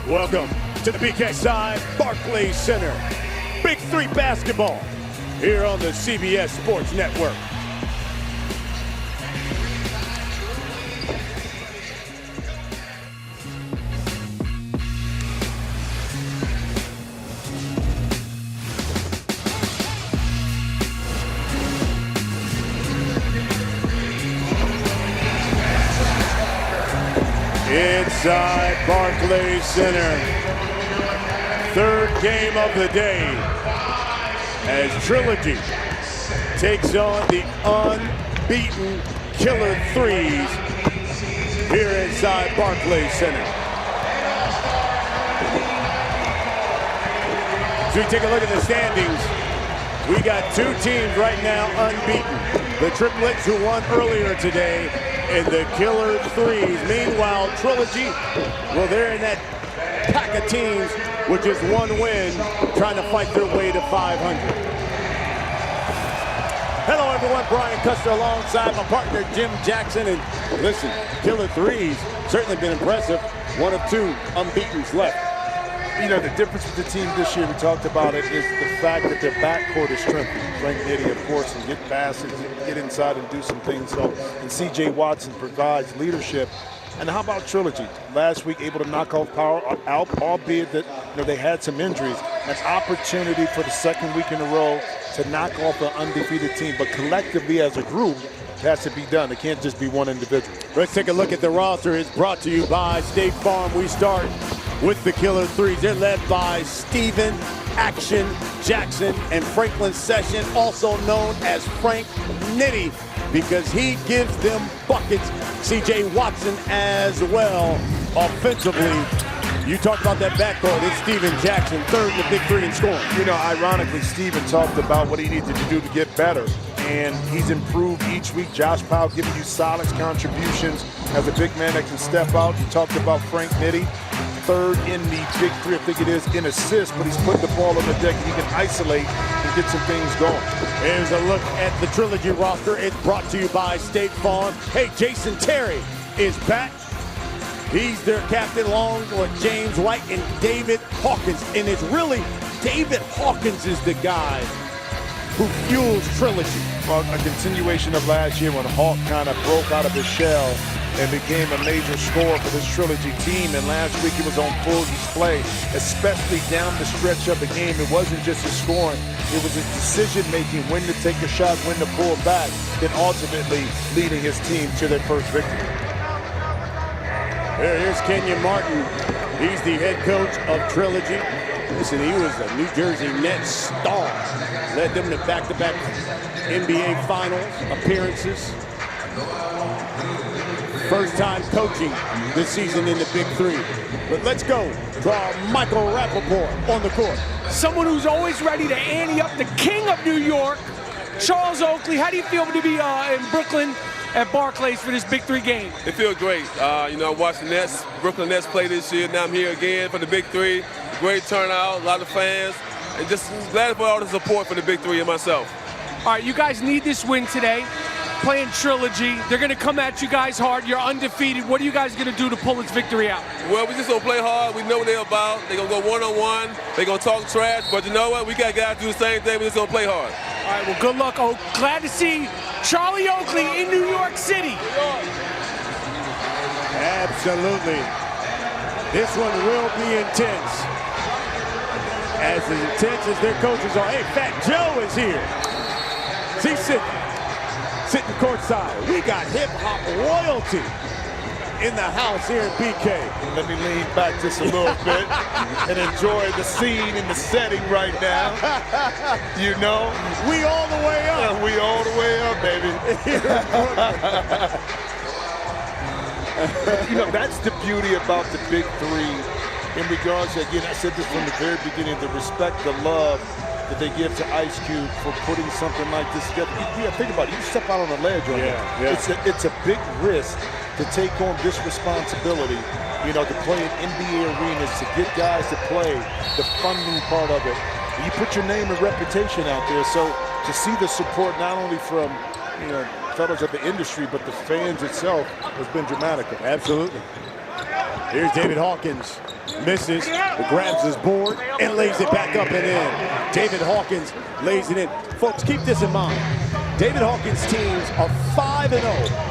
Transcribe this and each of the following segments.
Welcome to the BKSI Barclays Center. Big 3 basketball here on the CBS Sports Network. Inside Barclays Center, third game of the day as Trilogy takes on the unbeaten Killer Threes here inside Barclays Center. So we take a look at the standings. We got two teams right now unbeaten. The triplets who won earlier today and the Killer Threes. Meanwhile, Trilogy, well, they're in that pack of teams with just one win, trying to fight their way to 500. Hello, everyone. Brian Custer alongside my partner, Jim Jackson. And listen, Killer Threes certainly been impressive. One of two unbeatens left. You know, the difference with the team this year, we talked about it, is the fact that their backcourt is strengthened. Frank Nitty, of course, and get baskets, get inside and do some things. So, and C.J. Watson provides leadership. And how about Trilogy? Last week, able to knock off Power out, albeit that they had some injuries. An opportunity for the second week in a row to knock off an undefeated team. But collectively, as a group, it has to be done. It can't just be one individual. Let's take a look at the roster. It's brought to you by State Farm. We start with the Killer Threes. They're led by Steven Action Jackson and Franklin Session, also known as Frank Nitty, because he gives them buckets. C.J. Watson as well offensively. You talked about that backcourt. It's Steven Jackson, third in the Big 3 in scoring. You know, ironically, Steven talked about what he needed to do to get better, and he's improved each week. Josh Powell giving you solid contributions as a big man that can step out. You talked about Frank Nitty, third in the Big 3, I think it is, in assists, but he's put the ball on the deck and he can isolate and get some things going. Here's a look at the Trilogy roster. It's brought to you by State Farm. Hey, Jason Terry is back. He's their captain, along with James White and David Hawkins. And it's really David Hawkins is the guy who fuels Trilogy. Well, a continuation of last year when Hawk kind of broke out of his shell and became a major scorer for this Trilogy team. And last week he was on full display, especially down the stretch of the game. It wasn't just his scoring, it was his decision-making, when to take a shot, when to pull back, then ultimately leading his team to their first victory. Here's Kenyon Martin. He's the head coach of Trilogy. Listen, he was a New Jersey Nets star. Led them to back-to-back NBA Finals appearances. First time coaching this season in the Big 3. But let's go to our Michael Rappaport on the court. Someone who's always ready to ante up, the king of New York, Charles Oakley. How do you feel to be in Brooklyn at Barclays for this Big 3 game? It feels great. I watched the Nets, Brooklyn Nets play this year. Now I'm here again for the Big 3. Great turnout, a lot of fans. And just glad for all the support for the Big 3 and myself. All right, you guys need this win today. Playing Trilogy. They're going to come at you guys hard. You're undefeated. What are you guys going to do to pull this victory out? Well, we just going to play hard. We know what they're about. They're going to go one-on-one. They're going to talk trash. But you know what? We got guys do the same thing. We're just going to play hard. All right, well, good luck. Oh, glad to see Charlie Oakley in New York City. Absolutely. This one will be intense. As intense as their coaches are. Hey, Fat Joe is here. See, sitting courtside. We got hip-hop royalty in the house here in BK. Let me lean back just a little bit and enjoy the scene and the setting right now. You know? We all the way up. We all the way up, baby. You know, that's the beauty about the Big 3. In regards to, again, I said this from the very beginning, the respect, the love that they give to Ice Cube for putting something like this together. Yeah, think about it. You step out on a ledge on it. Yeah. It's a big risk to take on this responsibility, to play in NBA arenas, to get guys to play, the funding part of it. You put your name and reputation out there. So to see the support not only from, fellows of the industry, but the fans itself has been dramatic. Absolutely. Here's David Hawkins. Misses, but grabs his board and lays it back up and in. David Hawkins lays it in. Folks, keep this in mind. David Hawkins' teams are 5-0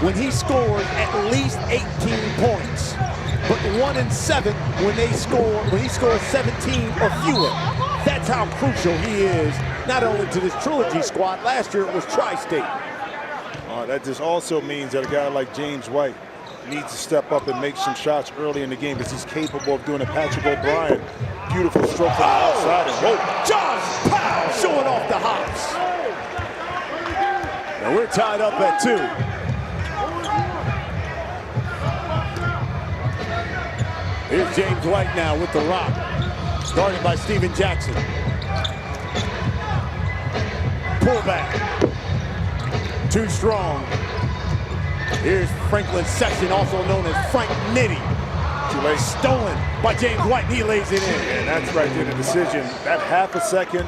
when he scores at least 18 points. But 1-7 when he scores 17 or fewer. That's how crucial he is, not only to this Trilogy squad. Last year it was Tri-State. That just also means that a guy like James White needs to step up and make some shots early in the game because he's capable of doing it. Patrick O'Brien, beautiful stroke from the outside. And whoa, Josh Powell showing off the hops. Now we're tied up at 2. Here's James White now with the rock. Guarded by Steven Jackson. Pullback. Too strong. Here's Franklin Session, also known as Frank Nitty. Stolen by James White. He lays it in. And that's right there, the decision. That half a second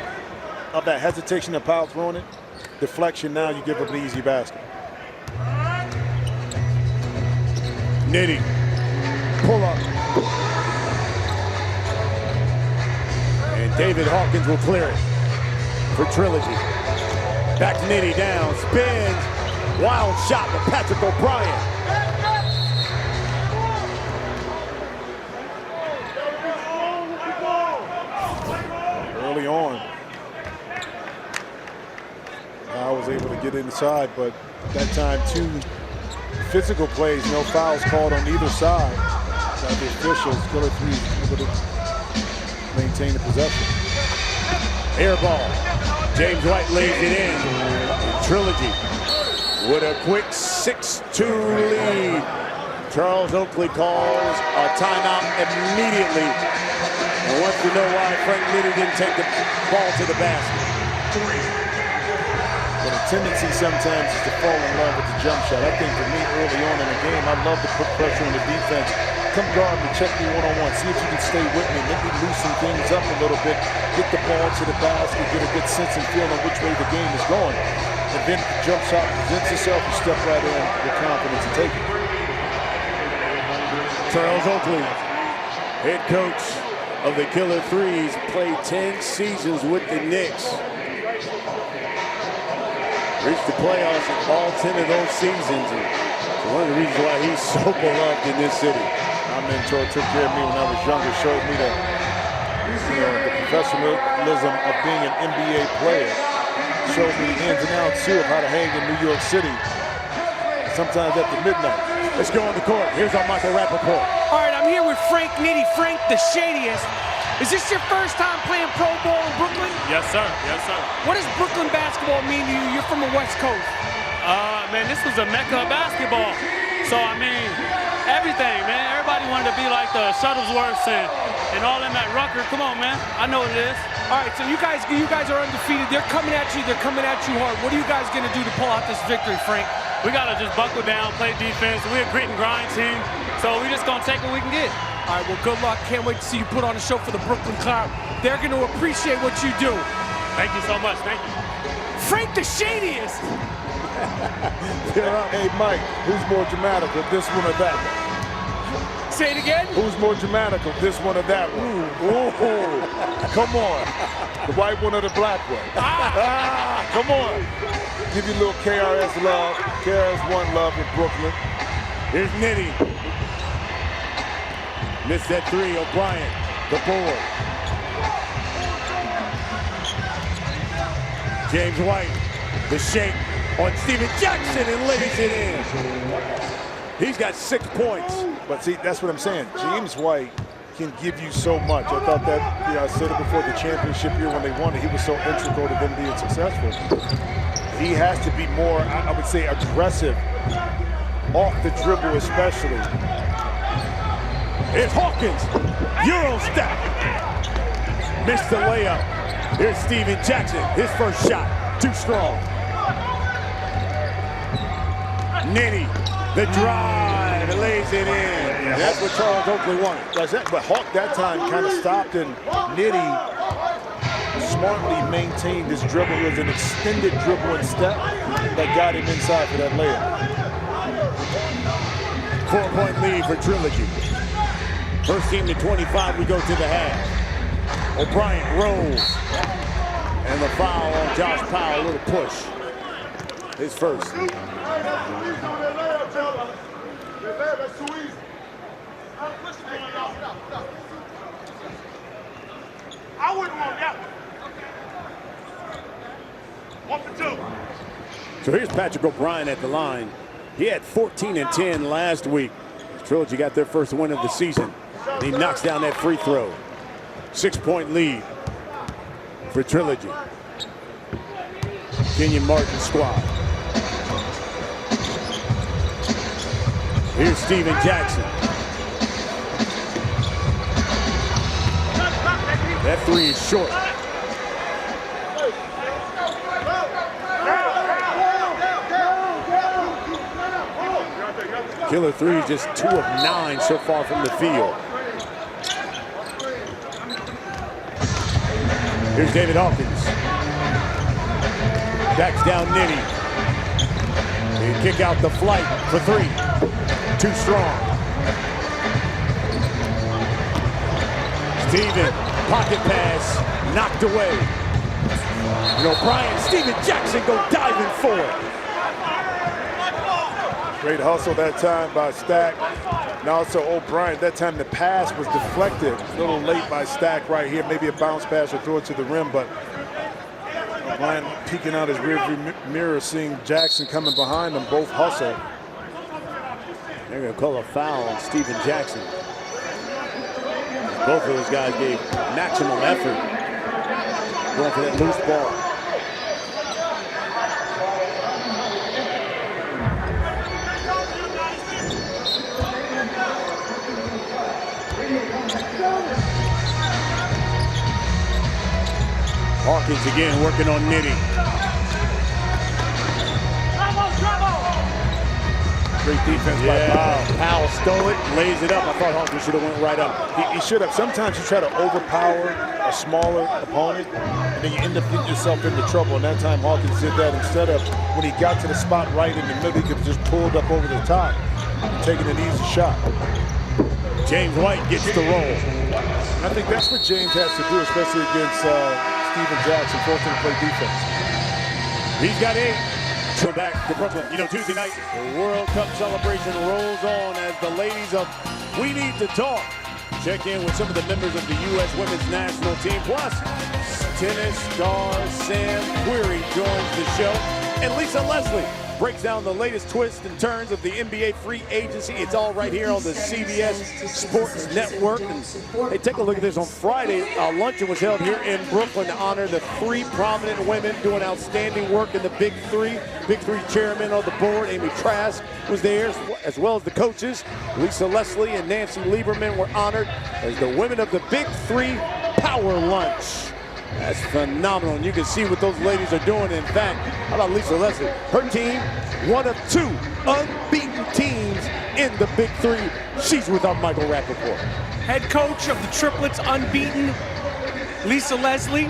of that hesitation of Powell throwing it. Deflection, now you give up an easy basket. Nitty. Pull up. And David Hawkins will clear it for Trilogy. Back to Nitty, down, spins. Wild shot to Patrick O'Brien. Early on, I was able to get inside, but that time 2 physical plays, no fouls called on either side. By the officials, Killer 3 able to maintain the possession. Air ball. James White lays it in. Trilogy with a quick 6-2 lead. Charles Oakley calls a timeout immediately and wants to know why Frank Nitty didn't take the ball to the basket. But a tendency sometimes is to fall in love with the jump shot. I think for me early on in the game, I love to put pressure on the defense. Come guard me, check me one-on-one, see if you can stay with me, let me loosen things up a little bit, get the ball to the basket, get a good sense and feeling which way the game is going. And then the jump shot presents itself, you step right in with confidence and take it. Charles Oakley, head coach of the Killer Threes, played 10 seasons with the Knicks. Reached the playoffs in all 10 of those seasons. And one of the reasons why he's so beloved in this city. My mentor took care of me when I was younger, showed me the professionalism of being an NBA player. Showed me the ins and outs too of how to hang in New York City. Sometimes after midnight. Let's go on the court. Here's our Michael Rappaport. All right, I'm here with Frank Nitty, Frank the shadiest. Is this your first time playing pro ball in Brooklyn? Yes, sir. Yes, sir. What does Brooklyn basketball mean to you? You're from the West Coast. Man, this was a mecca of basketball. So, I mean, everything, man. Everybody wanted to be like the Shuttlesworths and all them at Rucker. Come on, man. I know what it is. All right, so you guys are undefeated. They're coming at you. They're coming at you hard. What are you guys going to do to pull out this victory, Frank? We got to just buckle down, play defense. We're a grit and grind team, so we're just going to take what we can get. All right, well, good luck. Can't wait to see you put on a show for the Brooklyn crowd. They're going to appreciate what you do. Thank you so much. Thank you. Frank the shadiest. Hey, Mike, who's more dramatic, this one or that one? Say it again. Who's more dramatic, this one or that one? Ooh. Come on. The white one or the black one? Come on. Give you a little KRS love. KRS-One love in Brooklyn. Here's Nitty. Missed that 3, O'Brien, the board. James White, the shake on Steven Jackson and lays it in. He's got 6 points. But see, that's what I'm saying. James White can give you so much. I thought that, I said it before the championship year when they won it, he was so integral to them being successful. He has to be more, I would say, aggressive, off the dribble especially. Here's Hawkins, Euro step. Missed the layup. Here's Steven Jackson, his first shot, too strong. Nitty, the drive, and lays it in. That's what Charles Oakley wanted. That's it, but Hawk that time kind of stopped, and Nitty smartly maintained his dribble. It was an extended dribble and step that got him inside for that layup. 4-point lead for Trilogy. First team to 25, we go to the half. O'Brien rolls. And the foul on Josh Powell, a little push. His first. I wouldn't want that one. 1 for 2. So here's Patrick O'Brien at the line. He had 14 and 10 last week. Trilogy got their first win of the season. He knocks down that free throw. 6-point lead for Trilogy. Kenyon Martin squad. Here's Steven Jackson. That three is short. Killer three, just 2 of 9 so far from the field. Here's David Hawkins. Backs down Nitty. They kick out the flight for 3. Too strong. Steven, pocket pass, knocked away. And O'Brien, Steven Jackson go diving for it. Great hustle that time by Stack. And also O'Brien, that time the pass was deflected. A little late by Stack right here. Maybe a bounce pass or throw it to the rim, but O'Brien peeking out his rearview mirror, seeing Jackson coming behind them, both hustle. They're going to call a foul on Steven Jackson. Both of those guys gave maximum effort going for that loose ball. Hawkins again working on Nitty. Great defense by Powell. Powell stole it, lays it up. I thought Hawkins should have went right up. He should have. Sometimes you try to overpower a smaller opponent, and then you end up getting yourself into trouble. And that time Hawkins did that. Instead of when he got to the spot right in the middle, he could have just pulled up over the top and taken an easy shot. James White gets the roll. And I think that's what James has to do, especially against Steven Jackson, forcing him to play defense. He's got 8. So back to Brooklyn. You know, Tuesday night, the World Cup celebration rolls on as the ladies of We Need to Talk check in with some of the members of the U.S. women's national team. Plus, tennis star Sam Querrey joins the show. And Lisa Leslie breaks down the latest twists and turns of the NBA free agency. It's all right here on the CBS Sports Network. And hey, take a look at this. On Friday, a luncheon was held here in Brooklyn to honor the 3 prominent women doing outstanding work in the Big 3. Big 3 chairman on the board, Amy Trask, was there, as well as the coaches. Lisa Leslie and Nancy Lieberman were honored as the women of the Big 3 Power Lunch. That's phenomenal, and you can see what those ladies are doing. In fact, how about Lisa Leslie? Her team, one of 2 unbeaten teams in the Big 3. She's with our Michael Rappaport. Head coach of the triplets, unbeaten, Lisa Leslie.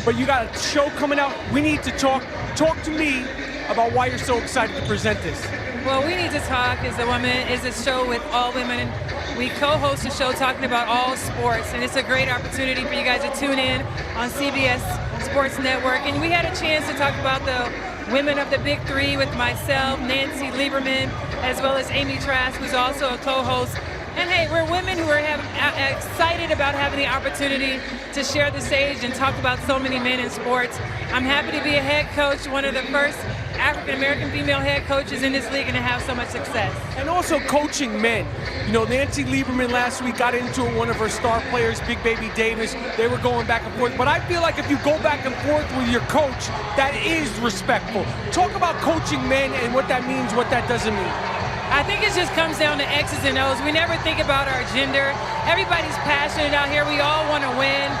But you got a show coming out. We Need to Talk. Talk to me about why you're so excited to present this. Well, We Need to Talk is a show with all women. We co-host a show talking about all sports, and it's a great opportunity for you guys to tune in on CBS Sports Network. And we had a chance to talk about the women of the Big 3 with myself, Nancy Lieberman, as well as Amy Trask, who's also a co-host. And hey, we're women who are excited about having the opportunity to share the stage and talk about so many men in sports. I'm happy to be a head coach, one of the first African-American female head coaches in this league, and to have so much success. And also coaching men. You know, Nancy Lieberman last week got into it, one of her star players, Big Baby Davis. They were going back and forth. But I feel like if you go back and forth with your coach, that is respectful. Talk about coaching men and what that means, what that doesn't mean. I think it just comes down to X's and O's. We never think about our gender. Everybody's passionate out here. We all want to win.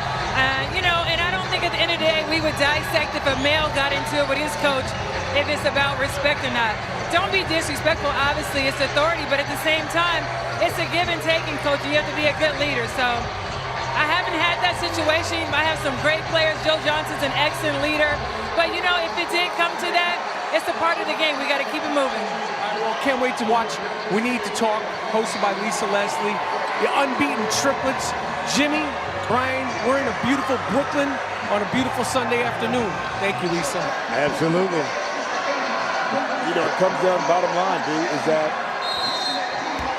You know, and I don't think at the end of the day we would dissect if a male got into it with his coach if it's about respect or not. Don't be disrespectful, obviously, it's authority, but at the same time, it's a give and take in coaching. You have to be a good leader. So I haven't had that situation. I have some great players. Joe Johnson's an excellent leader. But, you know, if it did come to that, it's a part of the game. We got to keep it moving. Well, can't wait to watch We Need to Talk, hosted by Lisa Leslie. the unbeaten triplets, Jimmy, Brian. We're in a beautiful Brooklyn on a beautiful Sunday afternoon. Thank you, Lisa. Absolutely. You know, it comes down, bottom line, dude, is that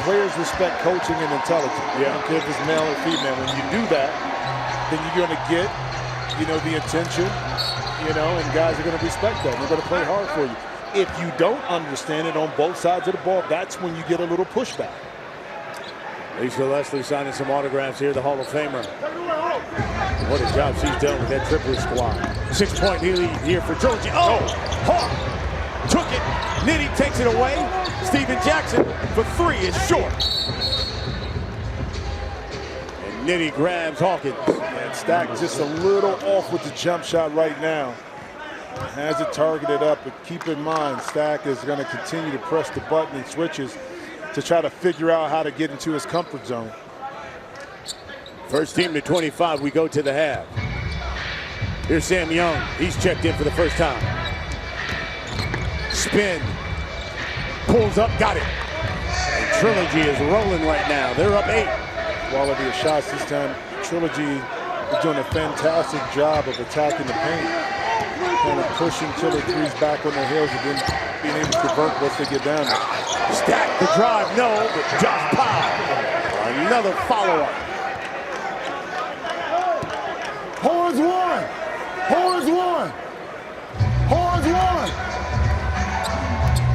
players respect coaching and intelligence. Yeah. I don't care if it's male or female. When you do that, then you're going to get, you know, the attention, you know, and guys are going to respect that. They're going to play hard for you. If you don't understand it on both sides of the ball, that's when you get a little pushback. Lisa Leslie signing some autographs here, the Hall of Famer. What a job she's done with that triplet squad. 6-point lead here for Trilogy. Oh, Hawk took it. Nitty takes it away. Steven Jackson for 3 is short. And Nitty grabs Hawkins. And Stack just a little off with the jump shot right now. Has it targeted up, but keep in mind, Stack is going to continue to press the button and switches to try to figure out how to get into his comfort zone. First team to 25, we go to the half. Here's Sam Young. He's checked in for the first time. Spin. Pulls up, got it. And Trilogy is rolling right now. They're up 8. Quality of shots this time. Trilogy is doing a fantastic job of attacking the paint. Kind of pushing Killer Threes back on their heels and then being able to convert once they get down there. Stack the drive, no, but Josh Powell. Another follow-up. Horns one! Horns one! Horns one!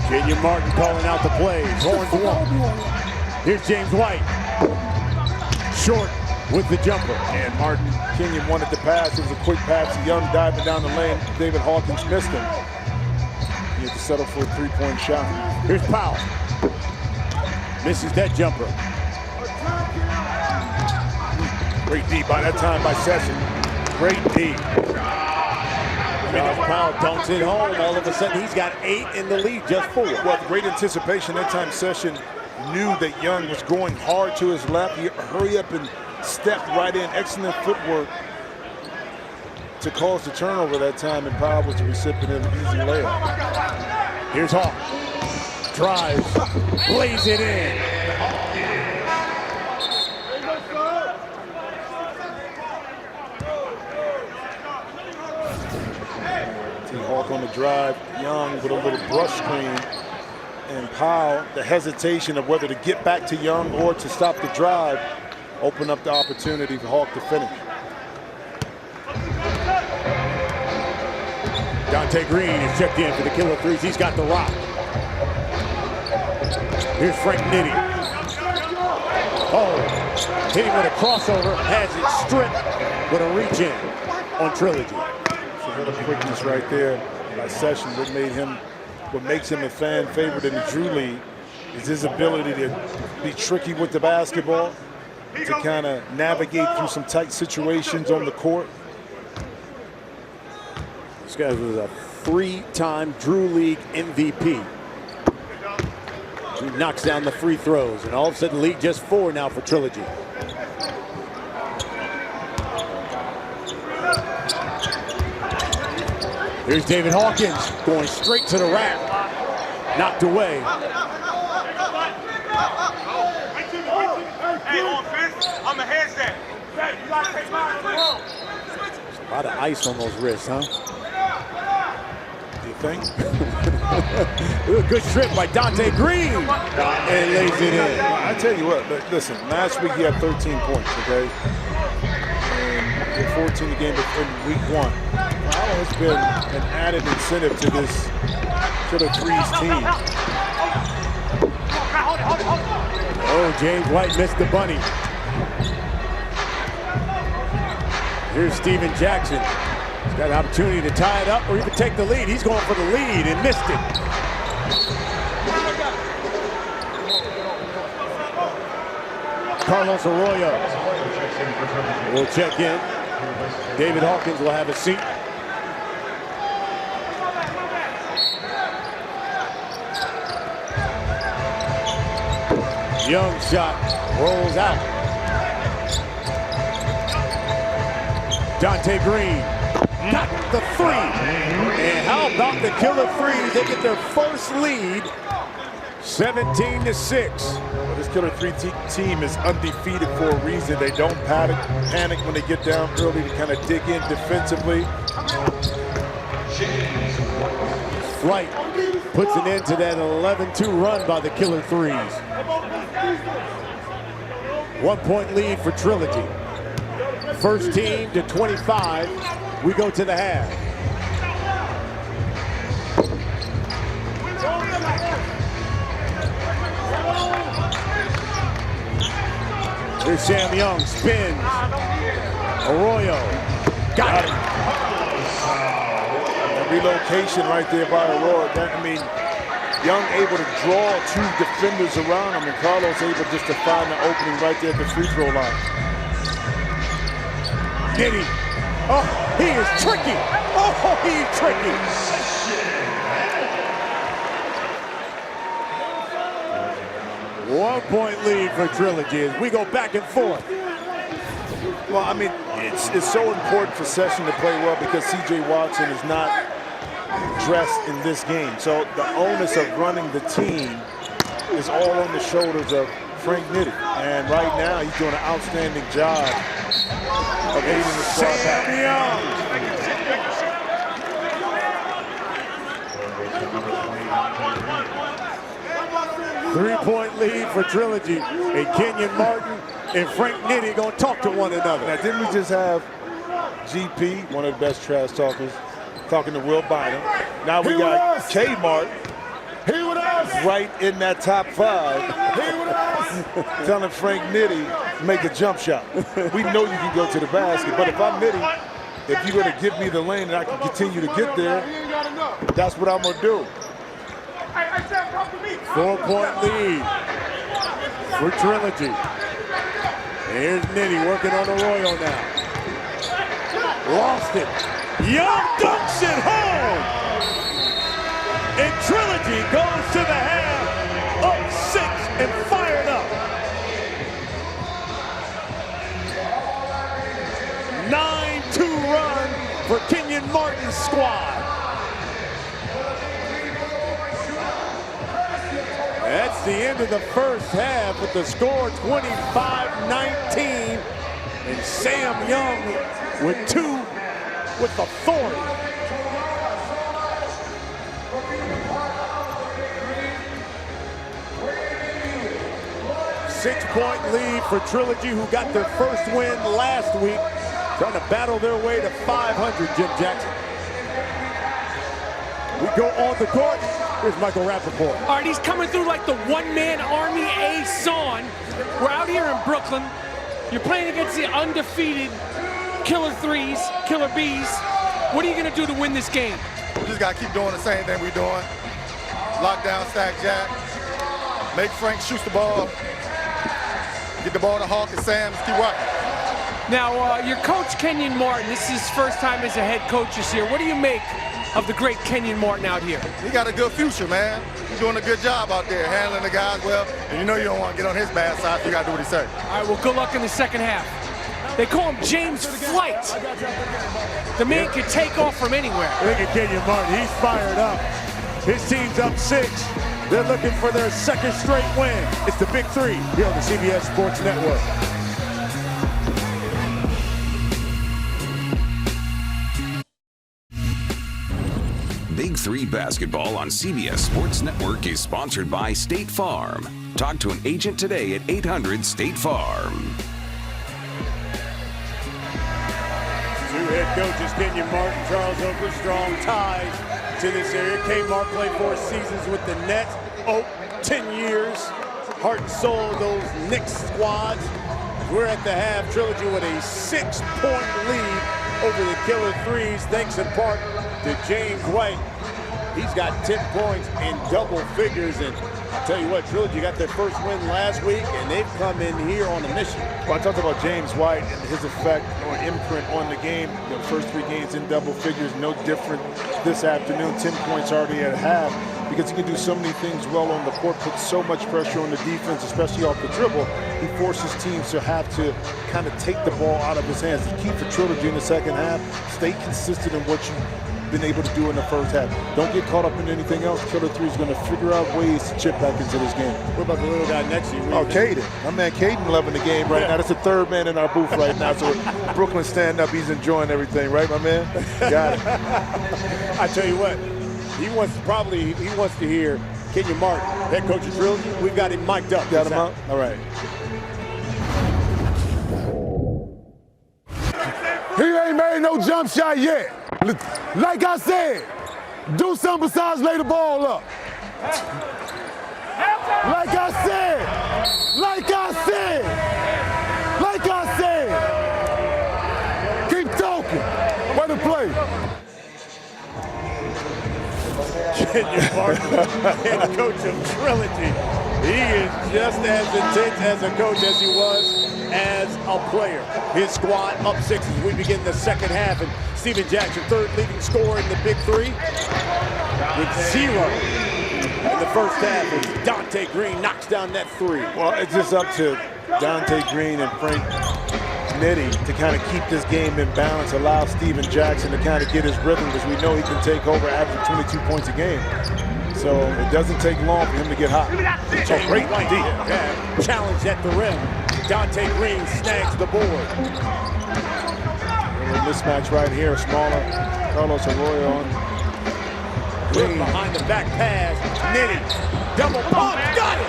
Kenyon Martin calling out the plays. Horns 1. Here's James White. Short with the jumper. And Martin, Kenyon wanted the pass. It was a quick pass. Young diving down the lane. David Hawkins missed him. He had to settle for a 3-point shot. Here's Powell. Misses that jumper. Great D by that time by Session. Great D. Josh Powell dunks it home. All of a sudden, he's got 8 in the lead, just 4. Well, great anticipation. That time Session knew that Young was going hard to his left. He hurry up and stepped right in. Excellent footwork to cause the turnover that time, and Powell was the recipient of an easy layup. Here's Hawk. Drives. Lays it in. Hawk on the drive. Young with a little brush screen. And Powell, the hesitation of whether to get back to Young or to stop the drive, open up the opportunity for Hawk to finish. Dante Green is checked in for the Killer Threes. He's got the rock. Here's Frank Nitty. Oh, hitting with a crossover, has it stripped with a reach in on Trilogy. So a little quickness right there by Session. What makes him a fan favorite in the Drew League is his ability to be tricky with the basketball, to kind of navigate through some tight situations on the court. This guy was a 3-time Drew League MVP. He knocks down the free throws, and all of a sudden, league just 4 now for Trilogy. Here's David Hawkins going straight to the rack. Knocked away. Hey, offense, I'm a headset. Hey, you gotta take mine. A lot of ice on those wrists, huh? Do you think? Good strip by Dante Green. And lays it in. I tell you what, listen, last week he had 13 points, okay? And he had 14 a game in week 1. Powell has been an added incentive to this Killer Threes team. Oh, James White missed the bunny. Here's Steven Jackson. He's got an opportunity to tie it up or even take the lead. He's going for the lead and missed it. Carlos Arroyo will check in. David Hawkins will have a seat. Young shot rolls out. Dante Green got the 3. And how about the Killer Threes? They get their first lead, 17-6. This Killer 3 team is undefeated for a reason. They don't panic when they get down early to kind of dig in defensively. Flight puts an end to that 11-2 run by the Killer 3s. 1 point lead for Trilogy. First team to 25. We go to the half. Here's Sam Young, spins. Arroyo, got it. That relocation right there by Arroyo. I mean, Young able to draw 2 defenders around him, and Carlos able just to find the opening right there at the free throw line. Nitty. Oh, he is tricky. Oh, he's tricky. One-point lead for Trilogy as we go back and forth. Well, I mean, it's so important for Session to play well because C.J. Watson is not dressed in this game. So the onus of running the team is all on the shoulders of Frank Nitty. And right now, he's doing an outstanding job of aiding the squad. Sam Young. Three-point lead for Trilogy. And Kenyon Martin and Frank Nitty gonna talk to one another. Now, didn't we just have GP, one of the best trash talkers, talking to Will Bynum? Now we got K Martin right in that top 5. Telling Frank Nitty, make a jump shot. We know you can go to the basket, but if I'm Nitty, if you're gonna give me the lane and I can continue to get there, that's what I'm gonna do. 4-point lead for Trilogy. And here's Nitty working on Arroyo now. Lost it. Young dunks it home. And Trilogy goes to the half, up 6 and fired up. 9-2 run for Kenyon Martin's squad. That's the end of the first half with the score 25-19. And Sam Young with 2 with authority. Six-point lead for Trilogy, who got their first win last week, trying to battle their way to 500, Jim Jackson. We go on the court. Here's Michael Rappaport. All right, he's coming through like the one-man army A-Son. We're out here in Brooklyn. You're playing against the undefeated Killer 3s, Killer Bs. What are you going to do to win this game? We just got to keep doing the same thing we're doing. Lock down, stack jack. Make Frank shoot the ball. Get the ball to Hawkins, Sam. Just keep working. Now, your coach, Kenyon Martin, this is his first time as a head coach this year. What do you make of the great Kenyon Martin out here? He got a good future, man. He's doing a good job out there, handling the guys well. And you know you don't want to get on his bad side, so you got to do what he says. All right, well, good luck in the second half. They call him James Flight. The man can take off from anywhere. Look at Kenyon Martin. He's fired up. His team's up 6. They're looking for their second straight win. It's the Big 3 here on the CBS Sports Network. Big 3 basketball on CBS Sports Network is sponsored by State Farm. Talk to an agent today at 800-STATE FARM. 2 head coaches, Kenyon Martin, Charles Oaker, strong ties to this area. K-Mark played 4 seasons with the Nets. Oak, 10 years. Heart and soul of those Knicks squads. We're at the half. Trilogy with a 6-point lead over the Killer 3s, thanks in part to James White. He's got 10 points in double figures, and I'll tell you what, Trilogy got their first win last week, and they've come in here on a mission. Well, I talked about James White and his effect or imprint on the game. The first 3 games in double figures, no different this afternoon. 10 points already at half, because he can do so many things well on the court, puts so much pressure on the defense, especially off the dribble. He forces teams to have to kind of take the ball out of his hands. The key for Trilogy in the second half, stay consistent in what you been able to do in the first half. Don't get caught up in anything else. Killer 3 is going to figure out ways to chip back into this game. What about the little guy next to you? Oh, Caden. My man Caden loving the game right now. That's the third man in our booth right now. So Brooklyn stand up. He's enjoying everything, right, my man? Got it. I tell you what, he wants to hear Kenyon Martin, head coach of Trilogy. We've got him mic'd up. Got him up? All right. He ain't made no jump shot yet. Like I said, do something besides lay the ball up. Like I said, keep talking. Way to play. Kenyon Martin, head coach of Trilogy. He is just as intense as a coach as he was as a player. His squad up 6 as we begin the second half, and Steven Jackson, third leading scorer in the Big 3, with 0 in the first half as Dante Green knocks down that 3. Well, it's just up to Dante Green and Frank Nitty to kind of keep this game in balance, allow Steven Jackson to kind of get his rhythm, because we know he can take over, averaging 22 points a game. So it doesn't take long for him to get hot. So great D. Challenge at the rim. Dante Green snags the board. A mismatch right here. Smaller Carlos Arroyo on Green behind the back pass. Nitty. Double pump. Got it.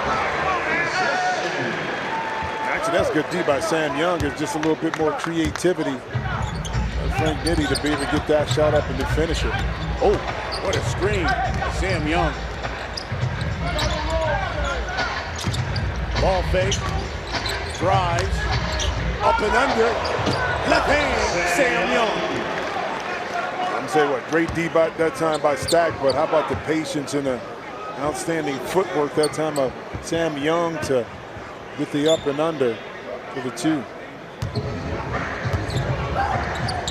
Actually, that's good D by Sam Young. It's just a little bit more creativity by Frank Nitty to be able to get that shot up and to finish it. Oh, what a screen. Sam Young. Ball fake. Drives. Up and under. Left hand. Sam Young. I'm saying what, great D by that time by Stack, but how about the patience and the outstanding footwork that time of Sam Young to get the up and under for the 2.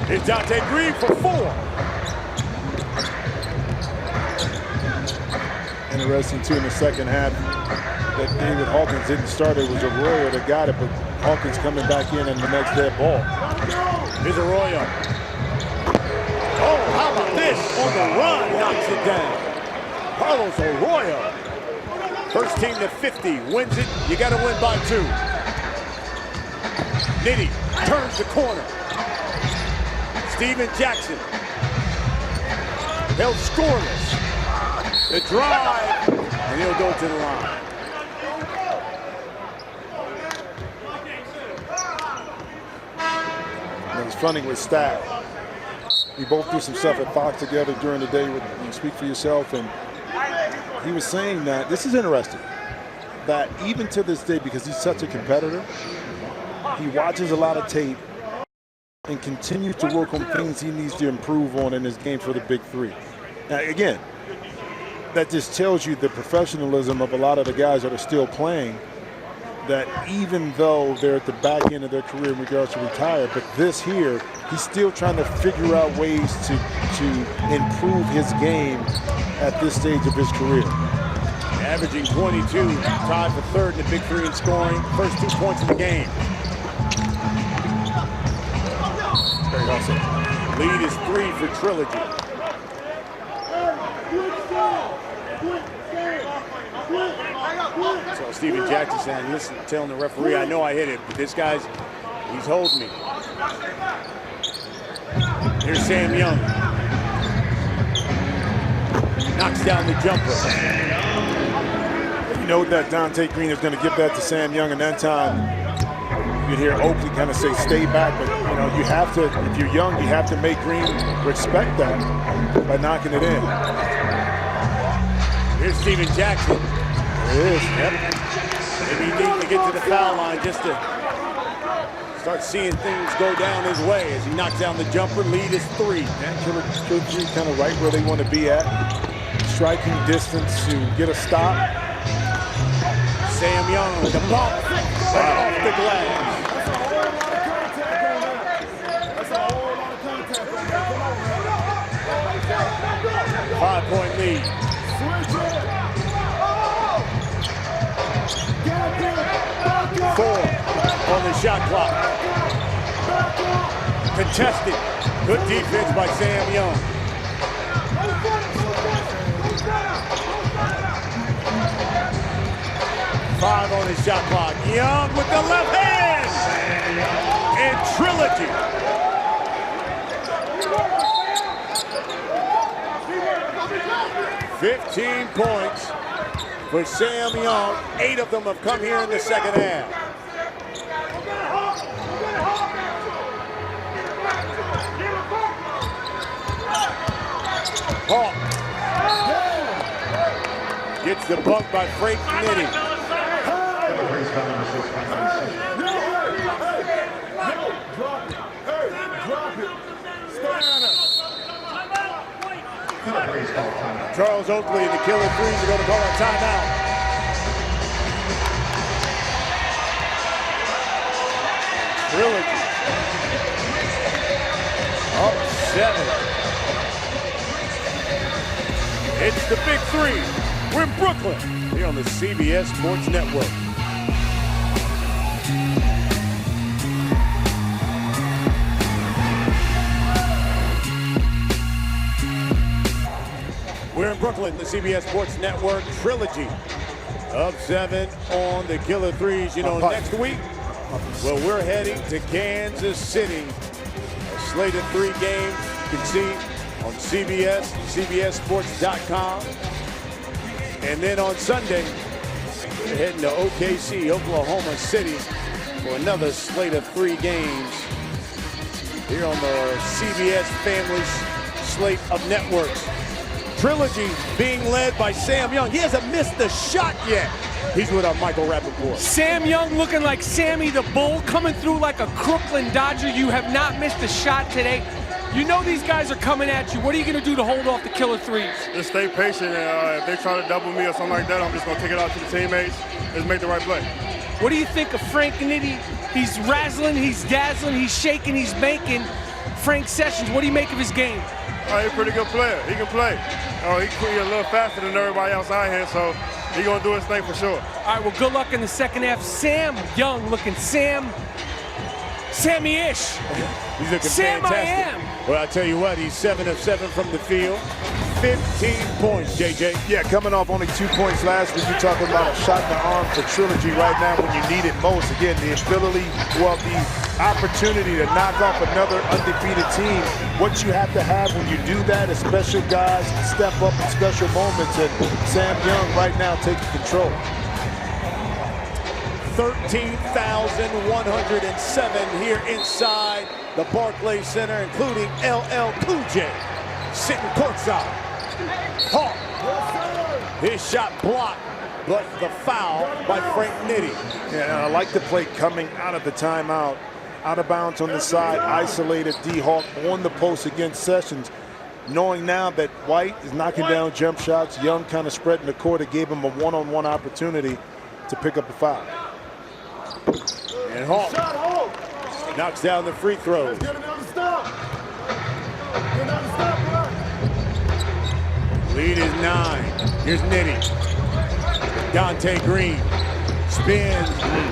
Here's Dante Green for 4. Interesting too in the second half that David Hawkins didn't start. It was Arroyo that got it, but Hawkins coming back in and the next dead ball. Here's Arroyo. Oh, how about this? On the run, knocks it down. Carlos Arroyo. First team to 50, wins it. You got to win by 2. Nitty turns the corner. Steven Jackson. Held scoreless. The drive, and he'll go to the line. It was funny with Stack. We both do some stuff at Fox together during the day with Speak for Yourself, and he was saying that, this is interesting, that even to this day, because he's such a competitor, he watches a lot of tape and continues to work on things he needs to improve on in his game for the Big 3. Now, again, that just tells you the professionalism of a lot of the guys that are still playing, that even though they're at the back end of their career in regards to retire, but this here, he's still trying to figure out ways to improve his game at this stage of his career. Averaging 22, tied for 3rd in the Big 3 in scoring. First 2 points in the game. Very awesome. Lead is 3 for Trilogy. So Steven Jackson saying, listen, telling the referee, I know I hit it, but this guy's, he's holding me. Here's Sam Young. Knocks down the jumper. You know that Dante Green is going to give that to Sam Young, and that time you hear Oakley kind of say, stay back, but you know, you have to, if you're young, you have to make Green respect that by knocking it in. Here's Steven Jackson. There it is. Yep. Maybe he needs to get to the foul line just to start seeing things go down his way as he knocks down the jumper. Lead is 3. And Killer 3 kind of right where they want to be at. Striking distance to get a stop. Sam Young, the bump, off the glass. Five-point lead. 4 on the shot clock. Contested. Good defense by Sam Young. Five on his shot clock. Young with the left hand. And Trilogy. $15 points for Sam Young. 8 of them have come here in the second half. Hawk gets the bump by Frank Nitty. Charles Oakley and the Killer Threes are going to call a timeout. Trilogy up 7. It's the Big Three. We're in Brooklyn, here on the CBS Sports Network. We're in Brooklyn, the CBS Sports Network. Trilogy up 7 on the Killer Threes. You know, next week, well, we're heading to Kansas City. A slate of 3 games you can see on CBS, CBSSports.com. And then on Sunday, we're heading to OKC, Oklahoma City, for another slate of 3 games here on the CBS family slate of networks. Trilogy being led by Sam Young. He hasn't missed the shot yet. He's with our Michael Rappaport. Sam Young looking like Sammy the Bull, coming through like a Crooklyn Dodger. You have not missed a shot today. You know these guys are coming at you. What are you going to do to hold off the Killer Threes? Just stay patient, and if they try to double me or something like that, I'm just going to take it out to the teammates. Just make the right play. What do you think of Frank Nitty? He's razzling, he's dazzling, he's shaking, he's banking. Frank Sessions, what do you make of his game? He's a pretty good player. He can play. He's a little faster than everybody else out here, so he's going to do his thing for sure. All right, well, good luck in the second half. Sam Young looking Sammy-ish. He's looking Sam fantastic. I am. Well, I tell you what, he's 7 of 7 from the field. 15 points, JJ. Yeah, coming off only 2 points last week. You're talking about a shot in the arm for Trilogy right now when you need it most. Again, the ability, well, the opportunity to knock off another undefeated team. What you have to have when you do that is special guys step up in special moments, and Sam Young right now taking control. 13,107 here inside the Barclays Center, including LL Cool J sitting courtside. Hawk, his shot blocked, but the foul by Frank Nitty. Yeah, and I like the play coming out of the timeout, out of bounds on the side, isolated D-Hawk on the post against Sessions. Knowing now that White is knocking down jump shots, Young kind of spreading the court, it gave him a one-on-one opportunity to pick up the foul. And Hawk knocks down the free throws. Lead is 9. Here's Nitty. Dante Green spins,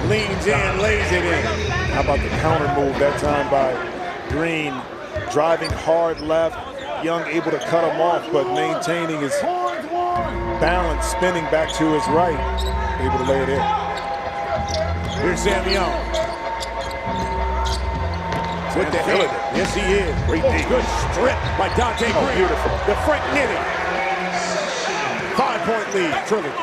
leans in, lays it in. How about the counter move that time by Green, driving hard left. Young able to cut him off, but maintaining his balance, spinning back to his right, able to lay it in. Here's Sam Young. With the head. Yes, he is. Good strip by Dante Green. Beautiful. The Frank Nitty. 5-point lead, Trilogy.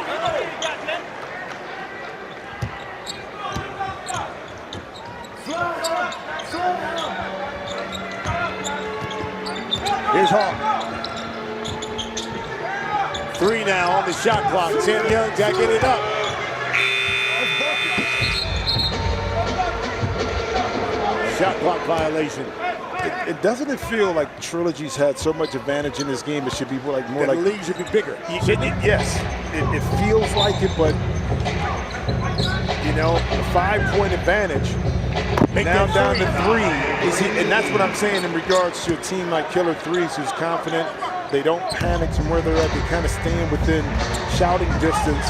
Here's Hawk. 3 now on the shot clock. Sam Young jacking it up. Shot clock violation. Doesn't it feel like Trilogy's had so much advantage in this game? It should be more like the league should be bigger. Yes, it feels like it, but you know, a 5-point advantage. Now down to 3. And that's what I'm saying in regards to a team like Killer Threes, who's confident. They don't panic from where they're at. They kind of stand within shouting distance.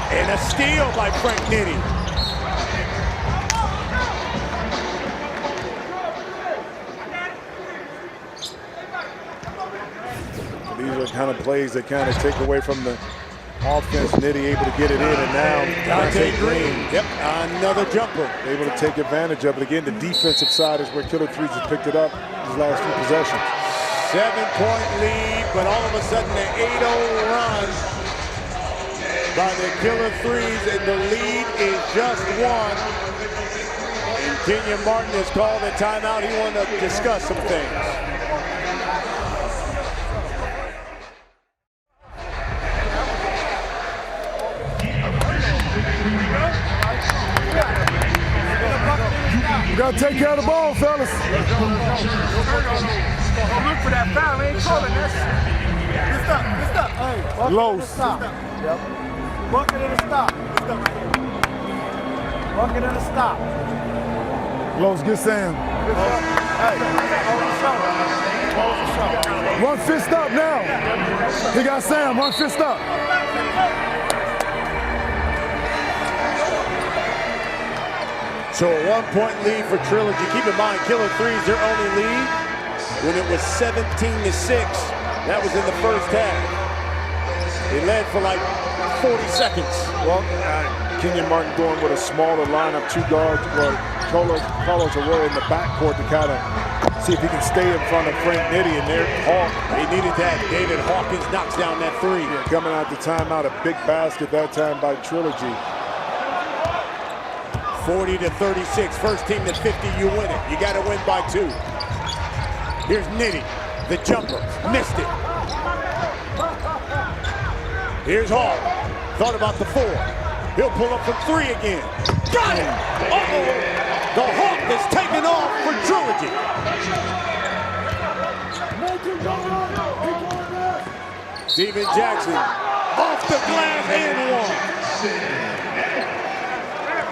And a steal by Frank Nitty. These are kind of plays that kind of take away from the offense. Nitty able to get it in, and now Dante Green. Yep, another jumper. Able to take advantage of it. Again, the defensive side is where Killer Threes has picked it up his last few possessions. 7-point lead, but all of a sudden an 8-0 run by the Killer Threes, and the lead is just one. And Kenyon Martin has called a timeout. He wanted to discuss some things. You gotta take care of the ball, fellas. Don't look for that foul. Ain't calling this. Good stuff. Hey, Los. Stop. Yep. Bucket and a stop. Bucket and a stop. Los, get Sam. Hey, hold the shoulder. One fist up now. He got Sam, one fist up. So a 1-point lead for Trilogy. Keep in mind, Killer Threes, their only lead when it was 17-6. That was in the first half. They led for like 40 seconds. Well, Kenyon Martin going with a smaller lineup, 2 guards, but Carlos Arroyo in the backcourt to kind of see if he can stay in front of Frank Nitty, and there, Hawk. They needed that. David Hawkins knocks down that 3. Yeah, coming out the timeout, a big basket that time by Trilogy. 40-36. First team to 50, you win it. You got to win by 2. Here's Nitty, the jumper, missed it. Here's Hawk, thought about the 4. He'll pull up from 3 again. Got it! Uh-oh! The Hawk is taken off for Trilogy. Steven Jackson, off the glass and 1.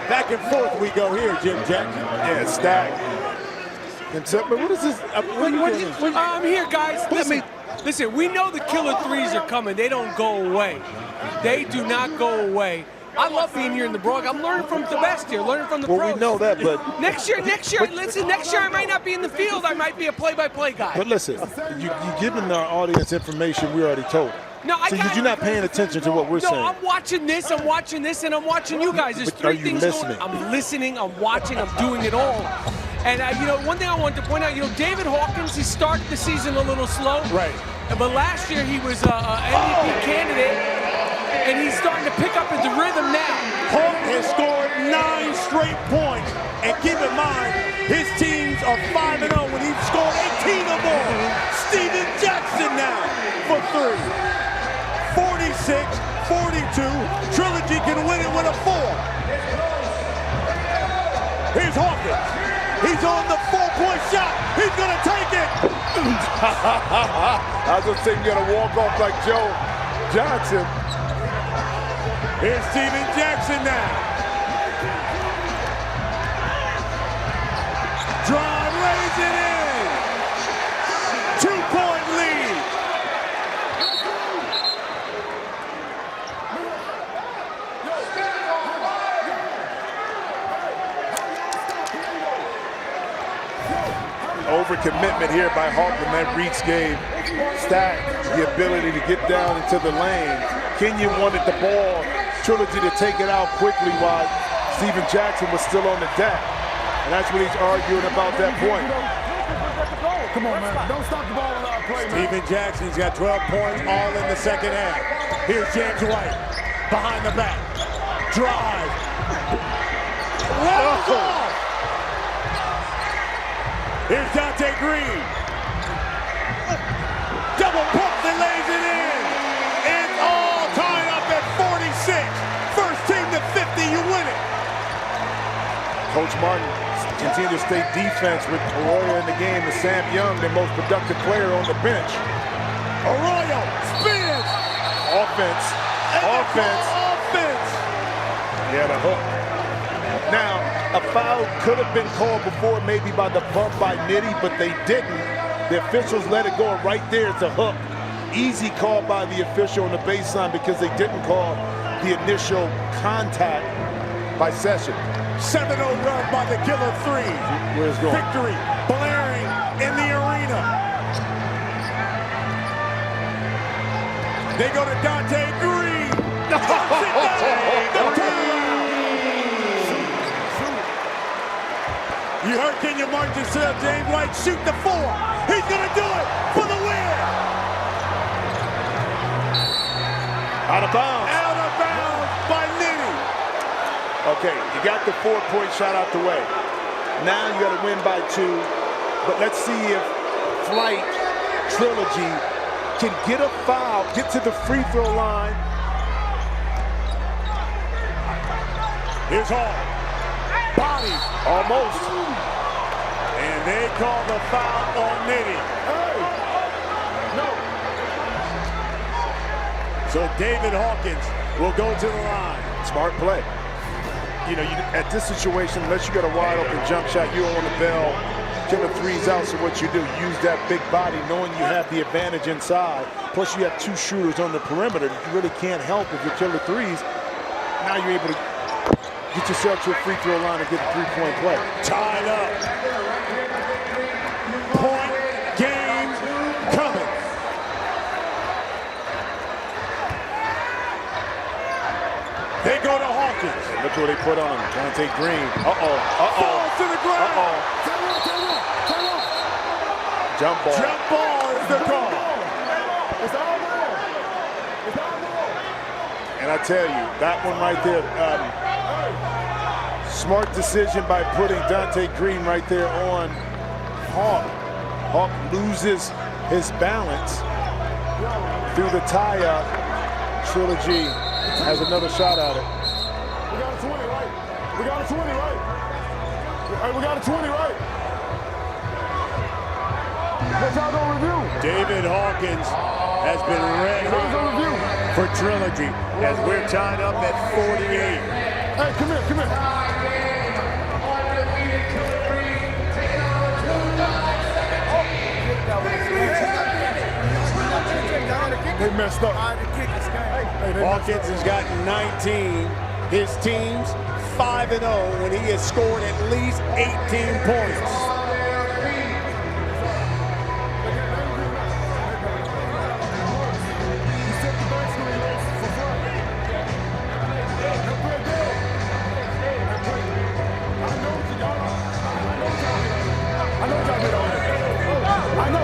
Back and forth we go here, Jim Jackson. Yeah, stacked. But what is this? I'm here, guys. Listen, we know the Killer Threes are coming. They don't go away. They do not go away. I love being here in the Bronx. I'm learning from the best here, learning from the pros. Well, we know that, but... Next year, listen, next year I might not be in the field. I might be a play-by-play guy. But listen, you're giving our audience information we already told. No, you're not paying attention to what we're saying. No, I'm watching this, and I'm watching you guys. There's 3 things listening? going on. I'm listening, I'm watching, I'm doing it all. And, one thing I wanted to point out, David Hawkins, he started the season a little slow. Right. But last year he was an MVP candidate, and he's starting to pick up his rhythm now. Hawk has scored 9 straight points. And keep in mind, his teams are 5-0 when he scored 18 or more. Steven Jackson now for 3. 46-42. Trilogy can win it with a 4. Here's Hawkins. He's on the 4-point shot. He's going to take it. I was going to say you got to walk off like Joe Johnson. Here's Steven Jackson now. Drive, lays it in. 2-point lead. Overcommitment here by Hawkins. That reach gave Stack the ability to get down into the lane. Kenyon wanted the ball, Trilogy to take it out quickly while Steven Jackson was still on the deck. And that's what he's arguing about that point. Come on, man. Don't stop the ball on our play, man. Steven Jackson's got 12 points all in the second half. Here's James White behind the back. Drive. Rolls off. Here's Dante Green. Double pump and lays it in. It's all tied up at 46. First team to 50, you win it. Coach Martin continue to stay defense with Arroyo in the game, and Sam Young, the most productive player on the bench. Arroyo spins. Offense. Yeah, the hook. Now, a foul could have been called before, maybe by the bump by Nitty, but they didn't. The officials let it go right there. It's a hook. Easy call by the official on the baseline because they didn't call the initial contact by Session. 7-0 run by the Killer Threes. Where's going? Victory blaring in the arena. They go to Dante Green. You heard Kenyon Martin say, James White, shoot the 4. He's gonna do it for the win. Out of bounds. Out of bounds by Nitty. Okay, you got the 4-point shot out the way. Now you got to win by 2. But let's see if Flight Trilogy can get a foul, get to the free throw line. Here's Hall. Body. Almost. And they call the foul on Nitty. Hey! No. So David Hawkins will go to the line. Smart play. You know, at this situation, unless you got a wide open jump shot, you don't want to bail killer threes out. So what you do, use that big body, knowing you have the advantage inside. Plus you have 2 shooters on the perimeter. You really can't help if you're killer threes. Now you're able to get yourself to a free throw line and get a 3-point play. Tied up. Point game coming. They go to Hawkins. Look what they put on him. Dante Green. Falls to the ground. Jump ball. Jump ball is the call. It's all ball. It's all ball. And I tell you, that one right there, smart decision by putting Dante Green right there on Hawk. Hawk loses his balance through the tie-up. Trilogy has another shot at it. We got a 20, right? We got a 20, right? Hey, we got a 20, right? What y'all gonna review? David Hawkins has been red hot for Trilogy as we're tied up at 48. Hey, come here, come here. They messed up. Hawkins has gotten 19. His team's 5-0 when he has scored at least 18 points.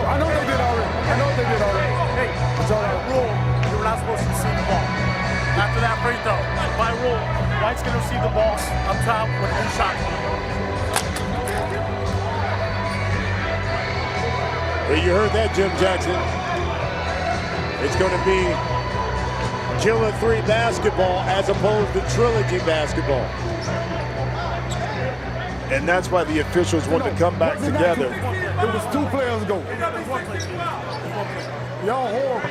I know they did already. Hey, by rule, you're not supposed to receive the ball. After that free throw, by rule, White's going to receive the ball up top with a shot. Well, you heard that, Jim Jackson. It's going to be Killer 3 basketball as opposed to Trilogy basketball. And that's why the officials want to come back together. It was 2 players ago. Y'all horrible.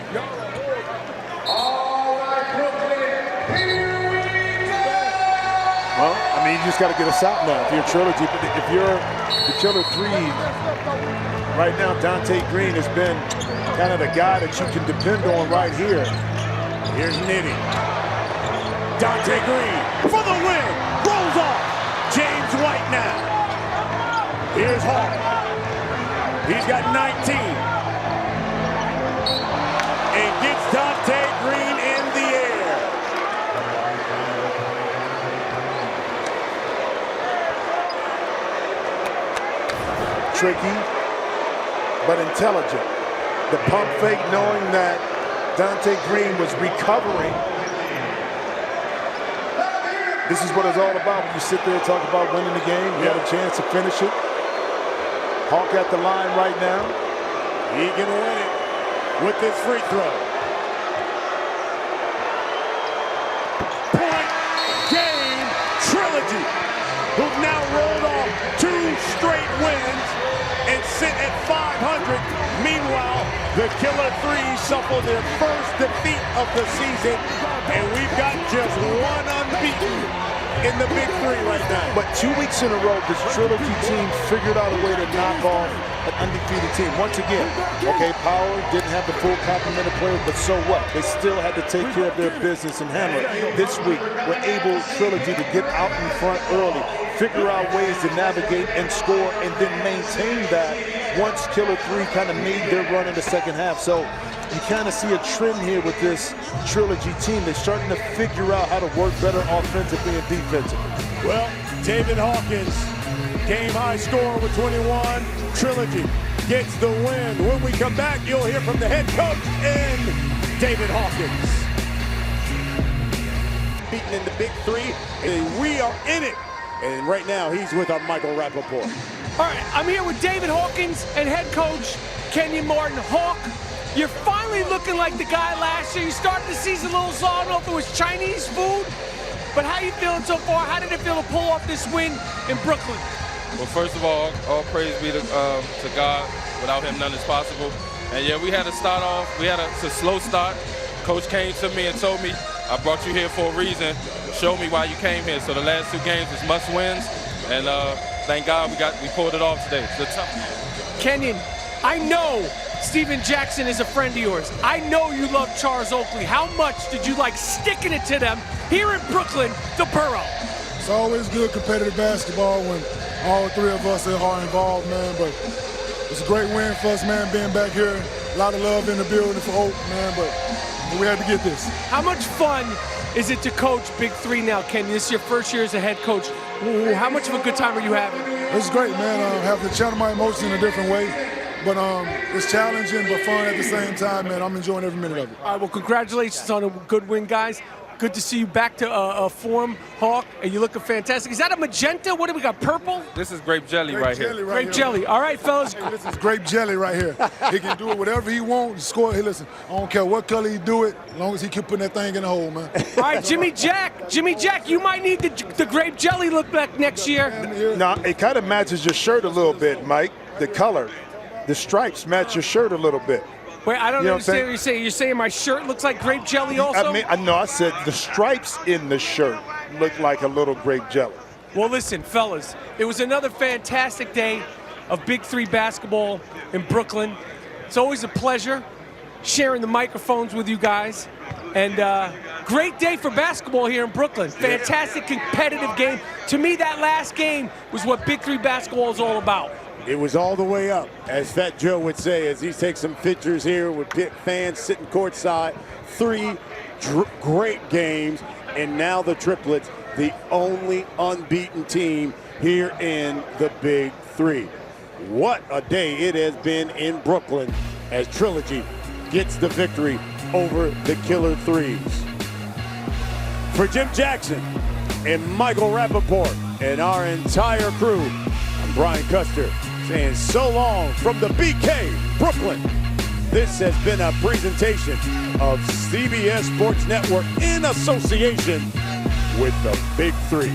Well, I mean, you just got to get us out now if you're Trilogy. But if you're the Killer 3, right now, Dante Green has been kind of the guy that you can depend on right here. Here's Nitty. Dante Green for the win. Rolls off. James White now. Here's Hawk. He's got 19. And gets Dante Green in the air. Tricky, but intelligent. The pump fake, knowing that Dante Green was recovering. This is what it's all about when you sit there and talk about winning the game. You had a chance to finish it. Hawk at the line right now. He can win it with this free throw. Point game Trilogy, who've now rolled off 2 straight wins and sit at 500. Meanwhile, the Killer 3 suffer their first defeat of the season, and we've got just 1 unbeaten in the Big 3 right now. But 2 weeks in a row, this Trilogy team figured out a way to knock off an undefeated team. Once again, okay, Power didn't have the full complement of players, but so what? They still had to take care of their business and handle it. This week, we're able, Trilogy, to get out in front early, figure out ways to navigate and score, and then maintain that once Killer 3 kind of made their run in the second half. So you kind of see a trend here with this Trilogy team. They're starting to figure out how to work better offensively and defensively. Well, David Hawkins, game-high score with 21. Trilogy gets the win. When we come back, you'll hear from the head coach and David Hawkins. Beaten in the Big 3, and we are in it. And right now, he's with our Michael Rappaport. All right, I'm here with David Hawkins and head coach Kenyon Martin. Hawk, you're finally looking like the guy last year. You started the season a little slow. I don't know if it was Chinese food, but how you feeling so far? How did it feel to pull off this win in Brooklyn? Well, first of all praise be to God. Without him, none is possible. And yeah, we had to start off. We had a slow start. Coach came to me and told me, I brought you here for a reason. Show me why you came here. So the last 2 games is must-wins, and thank God we pulled it off today. It's a tough game. Kenyon, I know Steven Jackson is a friend of yours. I know you love Charles Oakley. How much did you like sticking it to them here in Brooklyn, the borough? It's always good competitive basketball when all 3 of us are involved, man, but it's a great win for us, man, being back here. A lot of love in the building for Oak, man, but we had to get this. How much fun is it to coach Big 3 now, Kenyon? This is your first year as a head coach. How much of a good time are you having? It's great, man. Having to channel my emotions in a different way. But it's challenging but fun at the same time, man. I'm enjoying every minute of it. All right, well, congratulations on a good win, guys. Good to see you back to form, Hawk, and you're looking fantastic. Is that a magenta? What do we got, purple? This is grape jelly right here. Grape jelly. All right, fellas. Hey, this is grape jelly right here. He can do it whatever he wants. Score. Hey, listen, I don't care what color he do it, as long as he keep putting that thing in the hole, man. All right, Jimmy Jack, you might need the grape jelly look back next year. Now, it kind of matches your shirt a little bit, Mike, the color. The stripes match your shirt a little bit. Wait, I don't understand what you're saying. You're saying my shirt looks like grape jelly also? I said the stripes in the shirt look like a little grape jelly. Well, listen, fellas, it was another fantastic day of Big 3 basketball in Brooklyn. It's always a pleasure sharing the microphones with you guys. And great day for basketball here in Brooklyn. Fantastic competitive game. To me, that last game was what Big 3 basketball is all about. It was all the way up, as Fat Joe would say, as he takes some pictures here with fans sitting courtside. 3 great games, and now the triplets, the only unbeaten team here in the Big 3. What a day it has been in Brooklyn as Trilogy gets the victory over the Killer Threes. For Jim Jackson and Michael Rappaport and our entire crew, I'm Brian Custer, saying so long from the BK, Brooklyn. This has been a presentation of CBS Sports Network in association with the Big 3.